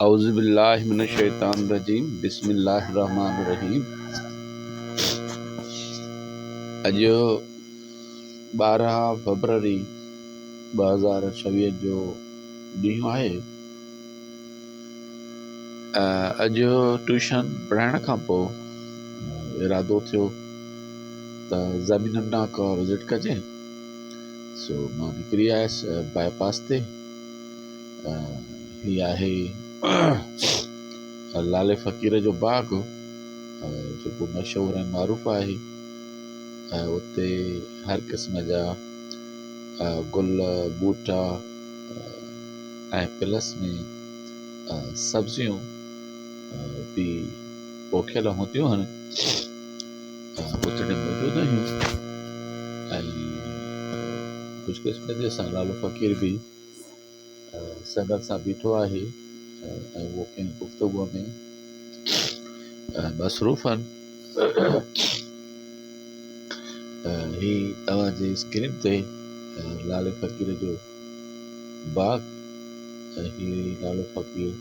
औज़ुबिल्लाहि मिनश्शैतानिर्रजीम बिस्मिल्लाहिर्रहमानिर्रहीम। अॼु 12 फरवरी 2026 जो ॾींहुं आहे। अॼु ट्यूशन पढ़ाइण खां पोइ इरादो थियो त ज़मीन नाका का विज़िट कजे। सो मां निकिरी आयुसि बाईपास ते। हीअ आहे लाले फ़क़ीर जो बाग़, जेको मशहूरु ऐं मरूफ़ आहे। उते हर क़िस्म जा गुल ॿूटा ऐं प्लस में सब्जियूं बि पोखियल हूंदियूं आहिनि, उते मौजूदु आहियूं। ऐं ख़ुशकिस्मती सां लालो फ़क़ीर बि संगत सां बीठो आहे ऐं उहो कंहिं गुफ़्तगूअ में मसरूफ़ आहिनि। ही तव्हांजी स्क्रीन ते लाले फ़क़ीर जो बाग़ ऐं ही लालो फ़क़ीर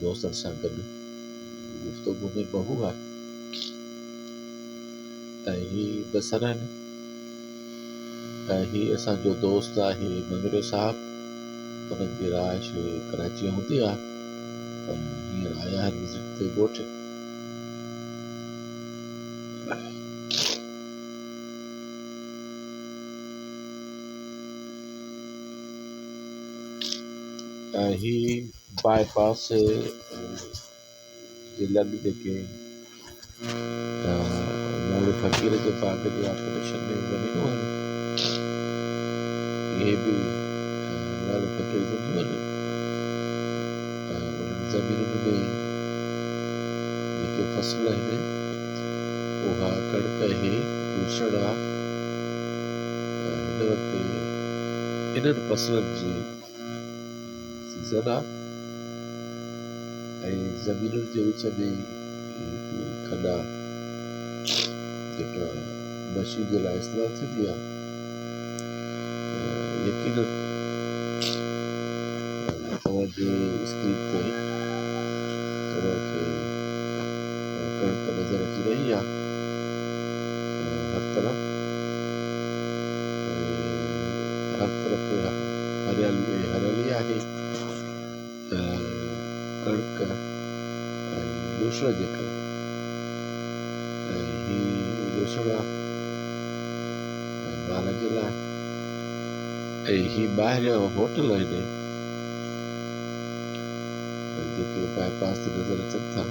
दोस्तनि सां गॾु गुफ़्तगू में बहू आहे। ऐं ही बसर आहिनि। ऐं ही असांजो दोस्त आहे मंगरियो साहब। उन्हनि जी रहाइश कराची हूंदी आहे, पर हींअर आया आहिनि विज़िट ते ॻोठ। ऐं ही बाईपास जे लॻ जेके लाले फ़क़ीर जे बाग़ जे ऑपरेशन में ज़मीनूं आहिनि, इहे बि लाले फ़क़ीर जूं आहिनि। उन्हनि ज़मीनुनि में जेके फ़सुल आहिनि उहा कणिक आहे, लूसण आहे। हिन वक़्तु इन्हनि फ़सलनि जी सीज़न आहे। ऐं ज़मीनुनि जे विच में खॾा जेका मशीन जे लाइ इस्तेमालु थींदी आहे। यकीनन तव्हांजी स्क्रीन ते तव्हांखे कणिक नज़र अची रही आहे हर तरफ़। हर तरफ़ हरियाली आहे। कणिक ऐं लूसण जे करे ही लूसण ॿारनि जे लाइ। ऐं ही ॿाहिरि होटल आहिनि जेके बाईपास ते नज़र अचनि था।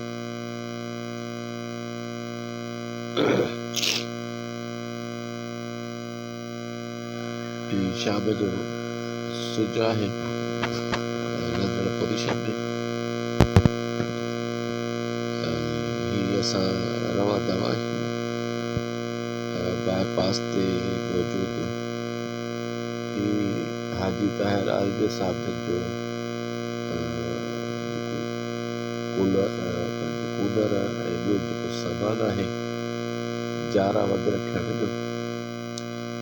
शाम जो सिज आहे लंदड़ पोज़ीशन में। ही असां रवंदा आहियूं बाईपास ते मौजूदु ही हाजी ताहिर आलमी साहब जो कूलर ऐं ॿियो जेको सामान आहे, जारा वग़ैरह रखण जो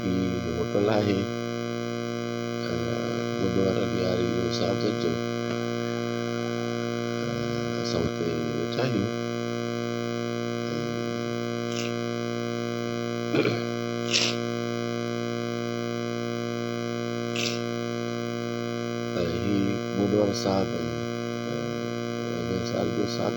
ही होटल आहे। मुनवर अली साहब जो असां हुते वेठा आहियूं। ऐं ही मुनवर साहब साल जो साहब